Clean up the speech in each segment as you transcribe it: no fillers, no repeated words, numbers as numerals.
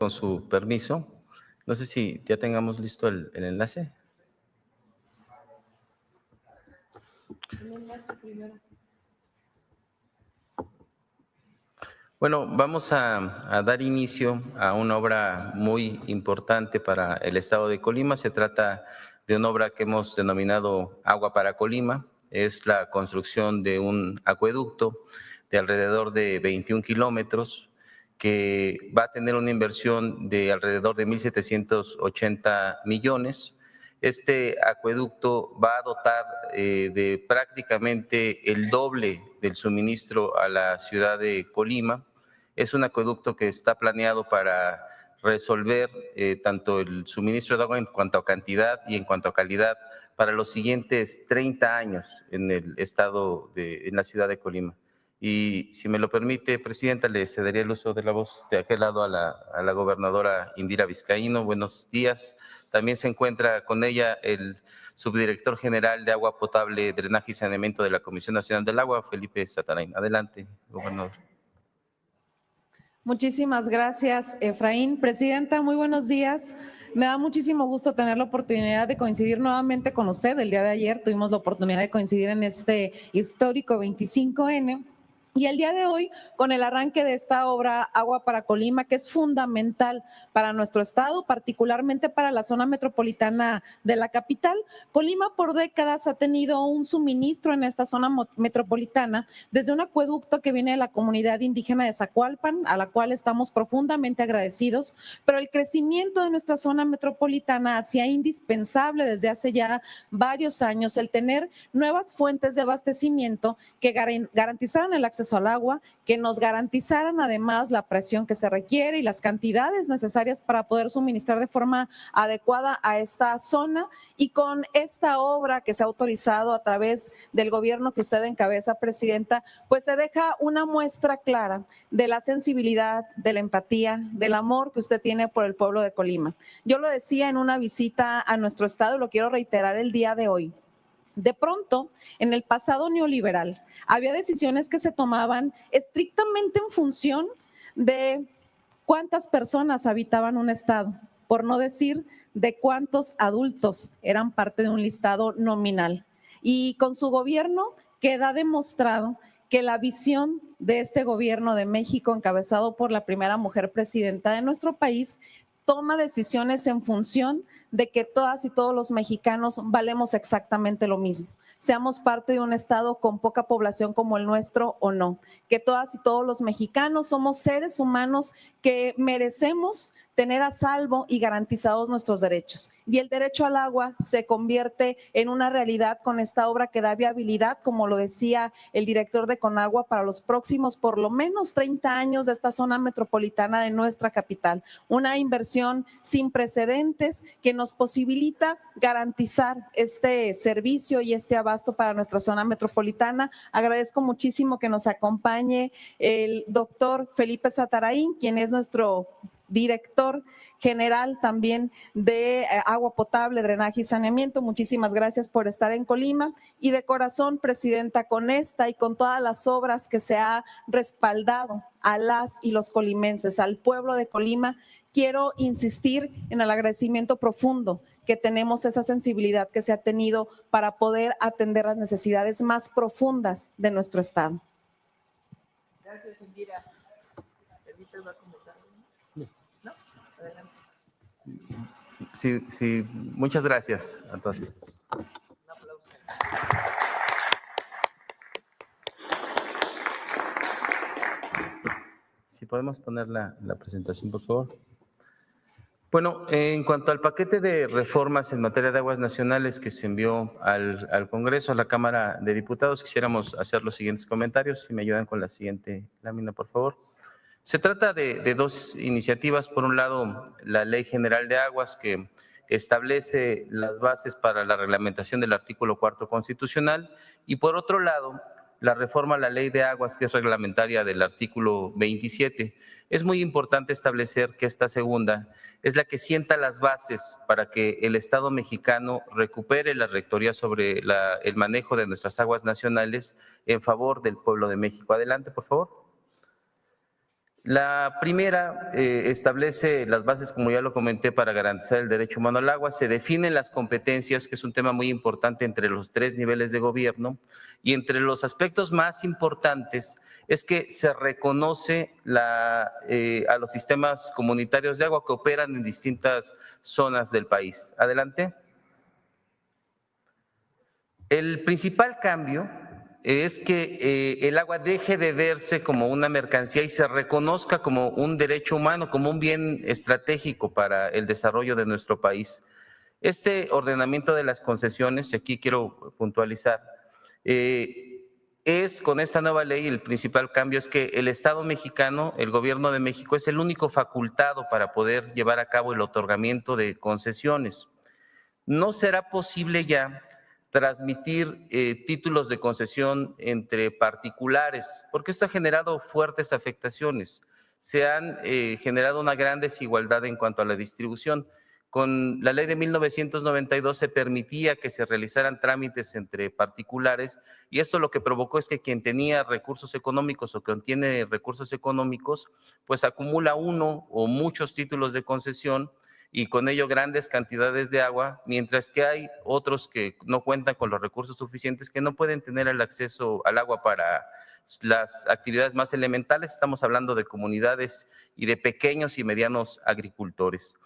Con su permiso, no sé si ya tengamos listo el enlace. Bueno, vamos a dar inicio a una obra muy importante para el estado de Colima. Se trata de una obra que hemos denominado Agua para Colima. Es la construcción de un acueducto de alrededor de 21 kilómetros que va a tener una inversión de alrededor de 1,780 millones. Este acueducto va a dotar de prácticamente el doble del suministro a la ciudad de Colima. Es un acueducto que está planeado para resolver tanto el suministro de agua en cuanto a cantidad y en cuanto a calidad para los siguientes 30 años en el estado, en la ciudad de Colima. Y si me lo permite, Presidenta, le cedería el uso de la voz de aquel lado a la gobernadora Indira Vizcaíno. Buenos días. También se encuentra con ella el subdirector general de Agua Potable, Drenaje y Saneamiento de la Comisión Nacional del Agua, Felipe Satarain. Adelante, gobernador. Muchísimas gracias, Efraín. Presidenta, muy buenos días. Me da muchísimo gusto tener la oportunidad de coincidir nuevamente con usted. El día de ayer tuvimos la oportunidad de coincidir en este histórico 25N. Y el día de hoy, con el arranque de esta obra Agua para Colima, que es fundamental para nuestro estado, particularmente para la zona metropolitana de la capital. Colima por décadas ha tenido un suministro en esta zona metropolitana desde un acueducto que viene de la comunidad indígena de Zacualpan, a la cual estamos profundamente agradecidos, pero el crecimiento de nuestra zona metropolitana hacía indispensable desde hace ya varios años el tener nuevas fuentes de abastecimiento que garantizaran el acceso al agua, que nos garantizaran además la presión que se requiere y las cantidades necesarias para poder suministrar de forma adecuada a esta zona. Y con esta obra que se ha autorizado a través del gobierno que usted encabeza, Presidenta, pues se deja una muestra clara de la sensibilidad, de la empatía, del amor que usted tiene por el pueblo de Colima. Yo lo decía en una visita a nuestro estado y lo quiero reiterar el día de hoy. De pronto, en el pasado neoliberal, había decisiones que se tomaban estrictamente en función de cuántas personas habitaban un estado, por no decir de cuántos adultos eran parte de un listado nominal. Y con su gobierno queda demostrado que la visión de este gobierno de México, encabezado por la primera mujer presidenta de nuestro país, toma decisiones en función de que todas y todos los mexicanos valemos exactamente lo mismo. Seamos parte de un estado con poca población como el nuestro o no, que todas y todos los mexicanos somos seres humanos que merecemos tener a salvo y garantizados nuestros derechos. Y el derecho al agua se convierte en una realidad con esta obra que da viabilidad, como lo decía el director de Conagua, para los próximos por lo menos 30 años de esta zona metropolitana de nuestra capital. Una inversión sin precedentes que nos posibilita garantizar este servicio y este abasto para nuestra zona metropolitana. Agradezco muchísimo que nos acompañe el doctor Felipe Satarain, quien es nuestro director general también de agua potable, drenaje y saneamiento. Muchísimas gracias por estar en Colima y de corazón, Presidenta, con esta y con todas las obras que se ha respaldado a las y los colimenses, al pueblo de Colima, quiero insistir en el agradecimiento profundo que tenemos, esa sensibilidad que se ha tenido para poder atender las necesidades más profundas de nuestro estado. Gracias, Indira. Felipe va a comentar. ¿No? Adelante. Sí, muchas gracias a todos. Un aplauso. Si podemos poner la presentación, por favor. Bueno, en cuanto al paquete de reformas en materia de aguas nacionales que se envió al Congreso, a la Cámara de Diputados, quisiéramos hacer los siguientes comentarios. Si me ayudan con la siguiente lámina, por favor. Se trata de dos iniciativas. Por un lado, la Ley General de Aguas, que establece las bases para la reglamentación del artículo 4º constitucional, y por otro lado, la reforma a la Ley de Aguas, que es reglamentaria del artículo 27. Es muy importante establecer que esta segunda es la que sienta las bases para que el Estado mexicano recupere la rectoría sobre el manejo de nuestras aguas nacionales en favor del pueblo de México. Adelante, por favor. La primera establece las bases, como ya lo comenté, para garantizar el derecho humano al agua. Se definen las competencias, que es un tema muy importante entre los 3 niveles de gobierno, y entre los aspectos más importantes es que se reconoce a los sistemas comunitarios de agua que operan en distintas zonas del país. Adelante. El principal cambio es que el agua deje de verse como una mercancía y se reconozca como un derecho humano, como un bien estratégico para el desarrollo de nuestro país. Este ordenamiento de las concesiones, y aquí quiero puntualizar, es con esta nueva ley el principal cambio es que el Estado mexicano, el gobierno de México, es el único facultado para poder llevar a cabo el otorgamiento de concesiones. No será posible ya transmitir títulos de concesión entre particulares, porque esto ha generado fuertes afectaciones. Se han generado una gran desigualdad en cuanto a la distribución. Con la ley de 1992 se permitía que se realizaran trámites entre particulares y esto lo que provocó es que quien tenía recursos económicos o quien tiene recursos económicos, pues acumula uno o muchos títulos de concesión y con ello grandes cantidades de agua, mientras que hay otros que no cuentan con los recursos suficientes, que no pueden tener el acceso al agua para las actividades más elementales. Estamos hablando de comunidades y de pequeños y medianos agricultores.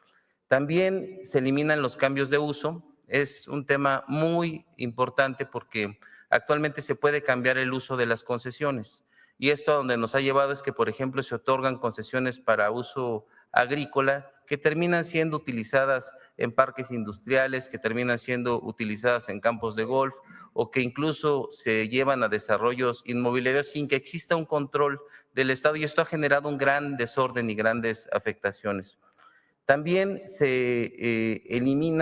También se eliminan los cambios de uso. Es un tema muy importante porque actualmente se puede cambiar el uso de las concesiones. Y esto a donde nos ha llevado es que, por ejemplo, se otorgan concesiones para uso agrícola que terminan siendo utilizadas en parques industriales, que terminan siendo utilizadas en campos de golf o que incluso se llevan a desarrollos inmobiliarios sin que exista un control del Estado, y esto ha generado un gran desorden y grandes afectaciones. También se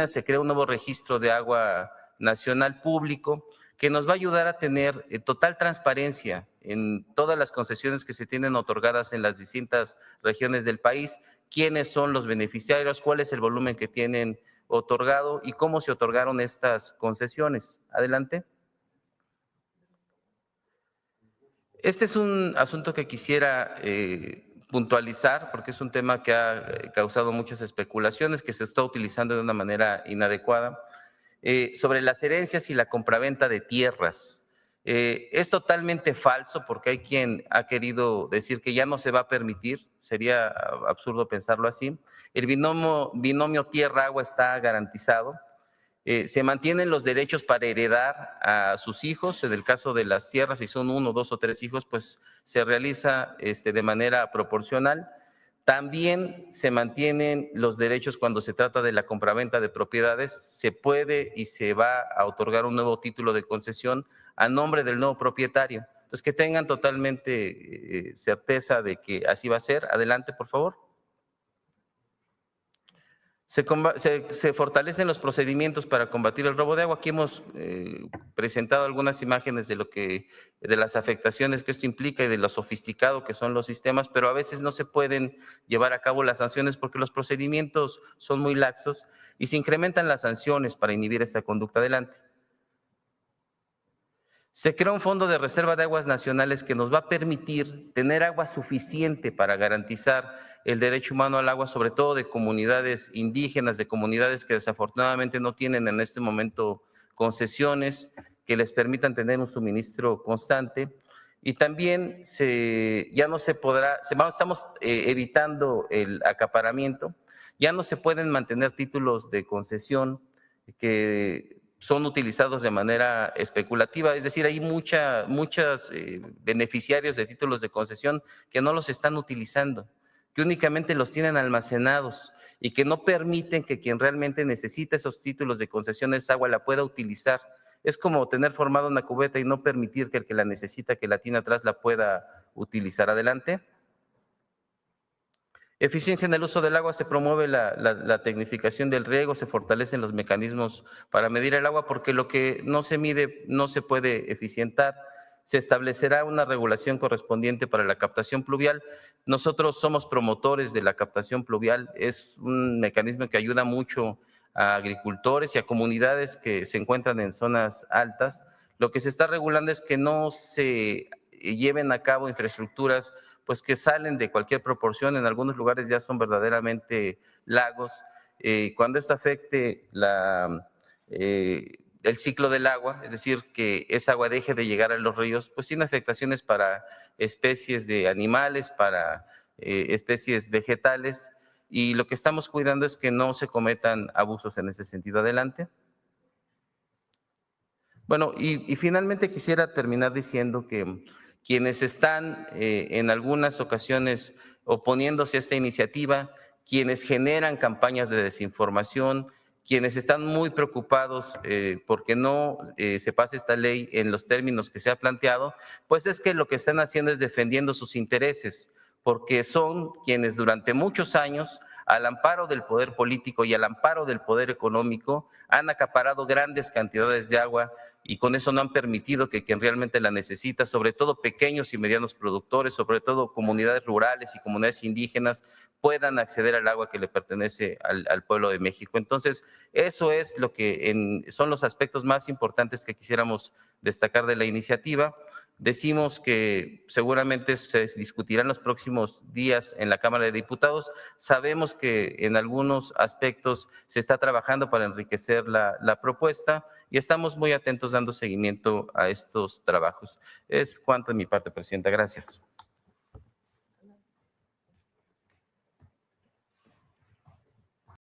se crea un nuevo registro de agua nacional público que nos va a ayudar a tener total transparencia en todas las concesiones que se tienen otorgadas en las distintas regiones del país, quiénes son los beneficiarios, cuál es el volumen que tienen otorgado y cómo se otorgaron estas concesiones. Adelante. Este es un asunto que quisiera puntualizar porque es un tema que ha causado muchas especulaciones, que se está utilizando de una manera inadecuada, sobre las herencias y la compraventa de tierras. Es totalmente falso porque hay quien ha querido decir que ya no se va a permitir, sería absurdo pensarlo así. El binomio tierra-agua está garantizado. Se mantienen los derechos para heredar a sus hijos. En el caso de las tierras, si son 1, 2 o 3 hijos, pues se realiza de manera proporcional. También se mantienen los derechos cuando se trata de la compraventa de propiedades. Se puede y se va a otorgar un nuevo título de concesión a nombre del nuevo propietario. Entonces, que tengan totalmente certeza de que así va a ser. Adelante, por favor. Se fortalecen los procedimientos para combatir el robo de agua. Aquí hemos presentado algunas imágenes de las afectaciones que esto implica y de lo sofisticado que son los sistemas, pero a veces no se pueden llevar a cabo las sanciones porque los procedimientos son muy laxos y se incrementan las sanciones para inhibir esta conducta. Adelante. Se crea un fondo de reserva de aguas nacionales que nos va a permitir tener agua suficiente para garantizar el derecho humano al agua, sobre todo de comunidades indígenas, de comunidades que desafortunadamente no tienen en este momento concesiones que les permitan tener un suministro constante. Y también estamos evitando el acaparamiento, ya no se pueden mantener títulos de concesión que son utilizados de manera especulativa, es decir, hay muchos beneficiarios de títulos de concesión que no los están utilizando, que únicamente los tienen almacenados y que no permiten que quien realmente necesita esos títulos de concesión, esa agua, la pueda utilizar. Es como tener formada una cubeta y no permitir que el que la necesita, que la tiene atrás, la pueda utilizar. Adelante. Eficiencia en el uso del agua. Se promueve la tecnificación del riego, se fortalecen los mecanismos para medir el agua porque lo que no se mide no se puede eficientar. Se establecerá una regulación correspondiente para la captación pluvial. Nosotros somos promotores de la captación pluvial, es un mecanismo que ayuda mucho a agricultores y a comunidades que se encuentran en zonas altas. Lo que se está regulando es que no se lleven a cabo infraestructuras pues que salen de cualquier proporción, en algunos lugares ya son verdaderamente lagos. Cuando esto afecte el ciclo del agua, es decir, que esa agua deje de llegar a los ríos, pues tiene afectaciones para especies de animales, para especies vegetales, y lo que estamos cuidando es que no se cometan abusos en ese sentido. Adelante. Bueno, y finalmente quisiera terminar diciendo que quienes están en algunas ocasiones oponiéndose a esta iniciativa, quienes generan campañas de desinformación, quienes están muy preocupados porque no se pase esta ley en los términos que se ha planteado, pues es que lo que están haciendo es defendiendo sus intereses, porque son quienes durante muchos años, al amparo del poder político y al amparo del poder económico, han acaparado grandes cantidades de agua y con eso no han permitido que quien realmente la necesita, sobre todo pequeños y medianos productores, sobre todo comunidades rurales y comunidades indígenas, puedan acceder al agua que le pertenece al pueblo de México. Entonces, eso es lo que son los aspectos más importantes que quisiéramos destacar de la iniciativa. Decimos que seguramente se discutirá en los próximos días en la Cámara de Diputados. Sabemos que en algunos aspectos se está trabajando para enriquecer la propuesta y estamos muy atentos dando seguimiento a estos trabajos. Es cuanto de mi parte, Presidenta. Gracias.